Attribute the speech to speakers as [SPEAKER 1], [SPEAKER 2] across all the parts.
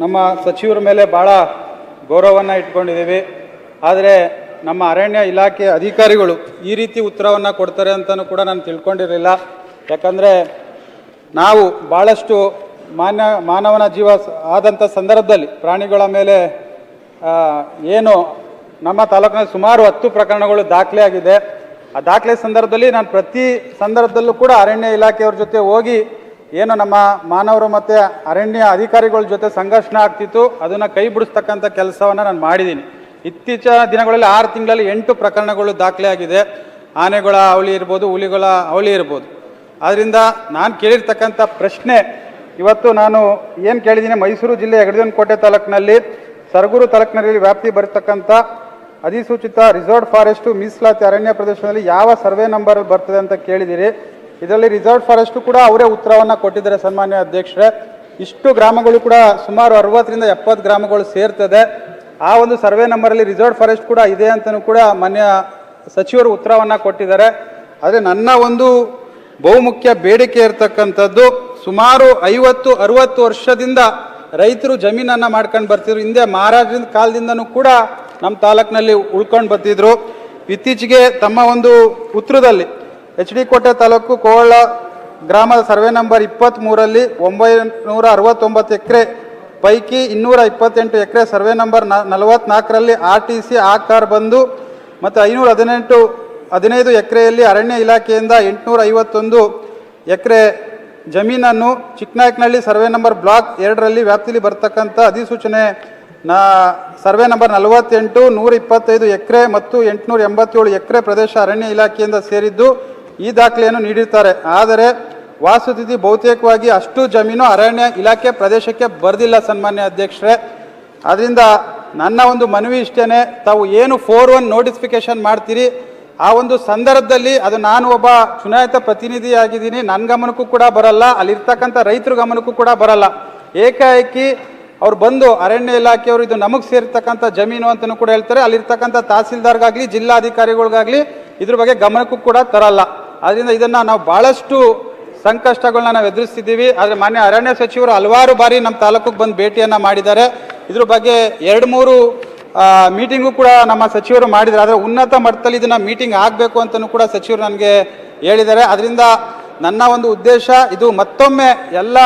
[SPEAKER 1] ನಮ್ಮ ಸಚಿವರ ಮೇಲೆ ಭಾಳ ಗೌರವವನ್ನು ಇಟ್ಕೊಂಡಿದ್ದೀವಿ. ಆದರೆ ನಮ್ಮ ಅರಣ್ಯ ಇಲಾಖೆ ಅಧಿಕಾರಿಗಳು ಈ ರೀತಿ ಉತ್ತರವನ್ನು ಕೊಡ್ತಾರೆ ಅಂತಲೂ ಕೂಡ ನಾನು ತಿಳ್ಕೊಂಡಿರಲಿಲ್ಲ. ಯಾಕಂದರೆ ನಾವು ಭಾಳಷ್ಟು ಮಾನವನ ಜೀವ ಆದಂಥ ಸಂದರ್ಭದಲ್ಲಿ ಪ್ರಾಣಿಗಳ ಮೇಲೆ ಏನು ನಮ್ಮ ತಾಲೂಕಿನಲ್ಲಿ ಸುಮಾರು 10 ಪ್ರಕರಣಗಳು ದಾಖಲೆ ಆಗಿದೆ. ಆ ದಾಖಲೆ ಸಂದರ್ಭದಲ್ಲಿ ನಾನು ಪ್ರತಿ ಸಂದರ್ಭದಲ್ಲೂ ಕೂಡ ಅರಣ್ಯ ಇಲಾಖೆಯವ್ರ ಜೊತೆ ಹೋಗಿ ಏನು ನಮ್ಮ ಮಾನವರು ಮತ್ತು ಅರಣ್ಯ ಅಧಿಕಾರಿಗಳ ಜೊತೆ ಸಂಘರ್ಷಣೆ ಆಗ್ತಿತ್ತು ಅದನ್ನು ಕೈ ಬಿಡಿಸ್ತಕ್ಕಂಥ ಕೆಲಸವನ್ನು ನಾನು ಮಾಡಿದ್ದೀನಿ. ಇತ್ತೀಚಿನ ದಿನಗಳಲ್ಲಿ 6 ತಿಂಗಳಲ್ಲಿ 8 ಪ್ರಕರಣಗಳು ದಾಖಲೆ ಆಗಿದೆ. ಆನೆಗಳ ಅವಳಿ ಇರ್ಬೋದು, ಹುಲಿಗಳ ಅವಳಿ ಇರ್ಬೋದು. ಆದ್ದರಿಂದ ನಾನು ಕೇಳಿರ್ತಕ್ಕಂಥ ಪ್ರಶ್ನೆ ಇವತ್ತು ನಾನು ಏನು ಕೇಳಿದ್ದೀನಿ, ಮೈಸೂರು ಜಿಲ್ಲೆ ಹೆಗ್ಗಡದೇವನಕೋಟೆ ತಾಲೂಕಿನಲ್ಲಿ ಸರಗೂರು ತಾಲೂಕಿನಲ್ಲಿ ವ್ಯಾಪ್ತಿ ಬರತಕ್ಕಂಥ ಅಧಿಸೂಚಿತ ರಿಸರ್ವ್ಡ್ ಫಾರೆಸ್ಟು ಮೀಸಲಾತಿ ಅರಣ್ಯ ಪ್ರದೇಶದಲ್ಲಿ ಯಾವ ಸರ್ವೆ ನಂಬರ್ ಬರ್ತದೆ ಅಂತ ಕೇಳಿದ್ದೀರಿ. ಇದರಲ್ಲಿ ರಿಸರ್ವ್ಡ್ ಫಾರೆಸ್ಟು ಕೂಡ ಅವರೇ ಉತ್ತರವನ್ನು ಕೊಟ್ಟಿದ್ದಾರೆ ಸನ್ಮಾನ್ಯ ಅಧ್ಯಕ್ಷರೇ. ಇಷ್ಟು ಗ್ರಾಮಗಳು ಕೂಡ ಸುಮಾರು 60ರಿಂದ 70 ಗ್ರಾಮಗಳು ಸೇರ್ತದೆ. ಆ ಒಂದು ಸರ್ವೆ ನಂಬರಲ್ಲಿ ರಿಸರ್ವ್ಡ್ ಫಾರೆಸ್ಟ್ ಕೂಡ ಇದೆ ಅಂತಲೂ ಕೂಡ ಮಾನ್ಯ ಸಚಿವರು ಉತ್ತರವನ್ನು ಕೊಟ್ಟಿದ್ದಾರೆ. ಆದರೆ ನನ್ನ ಒಂದು ಬಹುಮುಖ್ಯ ಬೇಡಿಕೆ ಇರತಕ್ಕಂಥದ್ದು, ಸುಮಾರು 50-60 ವರ್ಷದಿಂದ ರೈತರು ಜಮೀನನ್ನು ಮಾಡ್ಕೊಂಡು ಬರ್ತಿದ್ರು. ಹಿಂದೆ ಮಹಾರಾಜರ ಕಾಲದಿಂದನೂ ಕೂಡ ನಮ್ಮ ತಾಲೂಕಿನಲ್ಲಿ ಉಳ್ಕೊಂಡು ಬರ್ತಿದ್ರು. ಇತ್ತೀಚೆಗೆ ತಮ್ಮ ಒಂದು ಉತ್ತರದಲ್ಲಿ HD ಕೋಟೆ ತಾಲೂಕು ಕೋವಳ ಗ್ರಾಮದ ಸರ್ವೆ ನಂಬರ್ 23ರಲ್ಲಿ 969 ಎಕರೆ ಪೈಕಿ 228 ಎಕರೆ ಸರ್ವೆ ನಂಬರ್ 44ರಲ್ಲಿ RTC ಆಕಾರ ಬಂದು ಮತ್ತು 515 ಎಕರೆಯಲ್ಲಿ ಅರಣ್ಯ ಇಲಾಖೆಯಿಂದ 851 ಎಕರೆ ಜಮೀನನ್ನು ಚಿಕ್ಕನಾಯಕನಹಳ್ಳಿ ಸರ್ವೆ ನಂಬರ್ ಬ್ಲಾಕ್ 2ರಲ್ಲಿ ವ್ಯಾಪ್ತಿಯಲ್ಲಿ ಬರ್ತಕ್ಕಂಥ ಅಧಿಸೂಚನೆ ಸರ್ವೆ ನಂಬರ್ 48 125 ಎಕರೆ ಮತ್ತು 887 ಎಕರೆ ಪ್ರದೇಶ ಅರಣ್ಯ ಇಲಾಖೆಯಿಂದ ಸೇರಿದ್ದು ಈ ದಾಖಲೆಯನ್ನು ನೀಡಿರ್ತಾರೆ. ಆದರೆ ವಾಸ್ತುಸ್ಥಿತಿ ಬಹುತೇಕವಾಗಿ ಅಷ್ಟು ಜಮೀನು ಅರಣ್ಯ ಇಲಾಖೆ ಪ್ರದೇಶಕ್ಕೆ ಬರೆದಿಲ್ಲ ಸನ್ಮಾನ್ಯ ಅಧ್ಯಕ್ಷರೇ. ಆದ್ದರಿಂದ ನನ್ನ ಒಂದು ಮನವಿ ಇಷ್ಟೇ, ತಾವು ಏನು 4-1 ನೋಟಿಫಿಕೇಶನ್ ಮಾಡ್ತೀರಿ ಆ ಒಂದು ಸಂದರ್ಭದಲ್ಲಿ ಅದು ನಾನು ಒಬ್ಬ ಚುನಾಯಿತ ಪ್ರತಿನಿಧಿಯಾಗಿದ್ದೀನಿ, ನನ್ನ ಗಮನಕ್ಕೂ ಕೂಡ ಬರಲ್ಲ, ಅಲ್ಲಿರ್ತಕ್ಕಂಥ ರೈತರ ಗಮನಕ್ಕೂ ಕೂಡ ಬರಲ್ಲ. ಏಕಾಏಕಿ ಅವ್ರು ಬಂದು ಅರಣ್ಯ ಇಲಾಖೆಯವರು ಇದು ನಮಗೆ ಸೇರ್ತಕ್ಕಂಥ ಜಮೀನು ಅಂತಲೂ ಕೂಡ ಹೇಳ್ತಾರೆ. ಅಲ್ಲಿರ್ತಕ್ಕಂಥ ತಹಸೀಲ್ದಾರ್ಗಾಗಲಿ ಜಿಲ್ಲಾಧಿಕಾರಿಗಳಿಗಾಗಲಿ ಇದ್ರ ಬಗ್ಗೆ ಗಮನಕ್ಕೂ ಕೂಡ ತರಲ್ಲ. ಆದ್ದರಿಂದ ಇದನ್ನು ನಾವು ಭಾಳಷ್ಟು ಸಂಕಷ್ಟಗಳನ್ನ ನಾವು ಎದುರಿಸ್ತಿದ್ದೀವಿ. ಆದರೆ ಮಾನ್ಯ ಅರಣ್ಯ ಸಚಿವರು ಹಲವಾರು ಬಾರಿ ನಮ್ಮ ತಾಲೂಕಿಗೆ ಬಂದು ಭೇಟಿಯನ್ನು ಮಾಡಿದ್ದಾರೆ. ಇದ್ರ ಬಗ್ಗೆ 2-3 ಮೀಟಿಂಗು ಕೂಡ ನಮ್ಮ ಸಚಿವರು ಮಾಡಿದ್ದಾರೆ. ಆದರೆ ಉನ್ನತ ಮಟ್ಟದಲ್ಲಿ ಇದನ್ನು ಮೀಟಿಂಗ್ ಆಗಬೇಕು ಅಂತಲೂ ಕೂಡ ಸಚಿವರು ನನಗೆ ಹೇಳಿದ್ದಾರೆ. ಅದರಿಂದ ನನ್ನ ಒಂದು ಉದ್ದೇಶ ಇದು ಮತ್ತೊಮ್ಮೆ ಎಲ್ಲ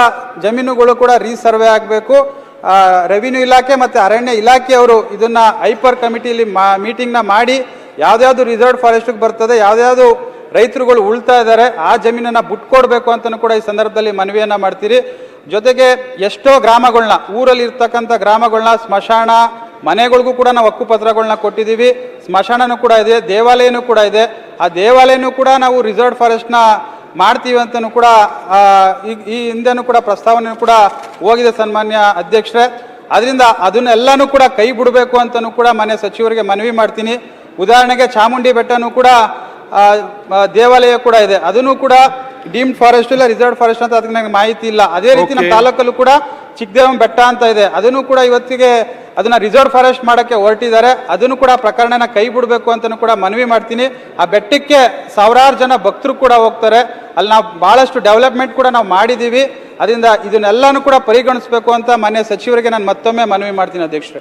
[SPEAKER 1] ಜಮೀನುಗಳು ಕೂಡ ರೀಸರ್ವೆ ಆಗಬೇಕು. ರೆವಿನ್ಯೂ ಇಲಾಖೆ ಮತ್ತು ಅರಣ್ಯ ಇಲಾಖೆಯವರು ಇದನ್ನು ಹೈಪರ್ ಕಮಿಟಿಯಲ್ಲಿ ಮೀಟಿಂಗ್ನ ಮಾಡಿ ಯಾವುದ್ಯಾವುದು ರಿಸರ್ವ್ಡ್ ಫಾರೆಸ್ಟ್ಗೆ ಬರ್ತದೆ, ಯಾವುದ್ಯಾವುದು ರೈತರುಗಳು ಉಳ್ತಾ ಇದ್ದಾರೆ ಆ ಜಮೀನನ್ನು ಬಿಟ್ಕೊಡ್ಬೇಕು ಅಂತಲೂ ಕೂಡ ಈ ಸಂದರ್ಭದಲ್ಲಿ ಮನವಿಯನ್ನು ಮಾಡ್ತೀರಿ. ಜೊತೆಗೆ ಎಷ್ಟೋ ಗ್ರಾಮಗಳನ್ನ, ಊರಲ್ಲಿ ಇರ್ತಕ್ಕಂಥ ಗ್ರಾಮಗಳನ್ನ ಸ್ಮಶಾನ ಮನೆಗಳಿಗೂ ಕೂಡ ನಾವು ಹಕ್ಕುಪತ್ರಗಳನ್ನ ಕೊಟ್ಟಿದ್ದೀವಿ. ಸ್ಮಶಾನನೂ ಕೂಡ ಇದೆ, ದೇವಾಲಯನೂ ಕೂಡ ಇದೆ. ಆ ದೇವಾಲಯನೂ ಕೂಡ ನಾವು ರಿಸರ್ವ್ಡ್ ಫಾರೆಸ್ಟ್ನ ಮಾಡ್ತೀವಿ ಅಂತಲೂ ಕೂಡ ಈ ಹಿಂದೆನೂ ಕೂಡ ಪ್ರಸ್ತಾವನೆ ಕೂಡ ಹೋಗಿದೆ ಸನ್ಮಾನ್ಯ ಅಧ್ಯಕ್ಷರೇ. ಅದರಿಂದ ಅದನ್ನೆಲ್ಲನೂ ಕೂಡ ಕೈ ಬಿಡಬೇಕು ಅಂತಲೂ ಕೂಡ ಮಾನ್ಯ ಸಚಿವರಿಗೆ ಮನವಿ ಮಾಡ್ತೀನಿ. ಉದಾಹರಣೆಗೆ ಚಾಮುಂಡಿ ಬೆಟ್ಟನೂ ಕೂಡ ದೇವಾಲಯ ಕೂಡ ಇದೆ, ಅದನ್ನು ಕೂಡ ಡೀಮ್ಡ್ ಫಾರೆಸ್ಟ್ ಇಲ್ಲ ರಿಸರ್ವ್ಡ್ ಫಾರೆಸ್ಟ್ ಅಂತ ಅದಕ್ಕೆ ನನಗೆ ಮಾಹಿತಿ ಇಲ್ಲ. ಅದೇ ರೀತಿ ನಮ್ಮ ತಾಲೂಕಲ್ಲೂ ಕೂಡ ಚಿಕ್ಕದೇವನ ಬೆಟ್ಟ ಅಂತ ಇದೆ, ಅದನ್ನು ಕೂಡ ಇವತ್ತಿಗೆ ಅದನ್ನ ರಿಸರ್ವ್ ಫಾರೆಸ್ಟ್ ಮಾಡೋಕ್ಕೆ ಹೊರಟಿದ್ದಾರೆ. ಅದನ್ನು ಕೂಡ ಪ್ರಕರಣನ ಕೈ ಬಿಡಬೇಕು ಅಂತಲೂ ಕೂಡ ಮನವಿ ಮಾಡ್ತೀನಿ. ಆ ಬೆಟ್ಟಕ್ಕೆ ಸಾವಿರಾರು ಜನ ಭಕ್ತರು ಕೂಡ ಹೋಗ್ತಾರೆ, ಅಲ್ಲಿ ನಾವು ಭಾಳಷ್ಟು ಡೆವಲಪ್ಮೆಂಟ್ ಕೂಡ ನಾವು ಮಾಡಿದ್ದೀವಿ. ಅದರಿಂದ ಇದನ್ನೆಲ್ಲನೂ ಕೂಡ ಪರಿಗಣಿಸಬೇಕು ಅಂತ ಮಾನ್ಯ ಸಚಿವರಿಗೆ ನಾನು ಮತ್ತೊಮ್ಮೆ ಮನವಿ ಮಾಡ್ತೀನಿ ಅಧ್ಯಕ್ಷರೇ.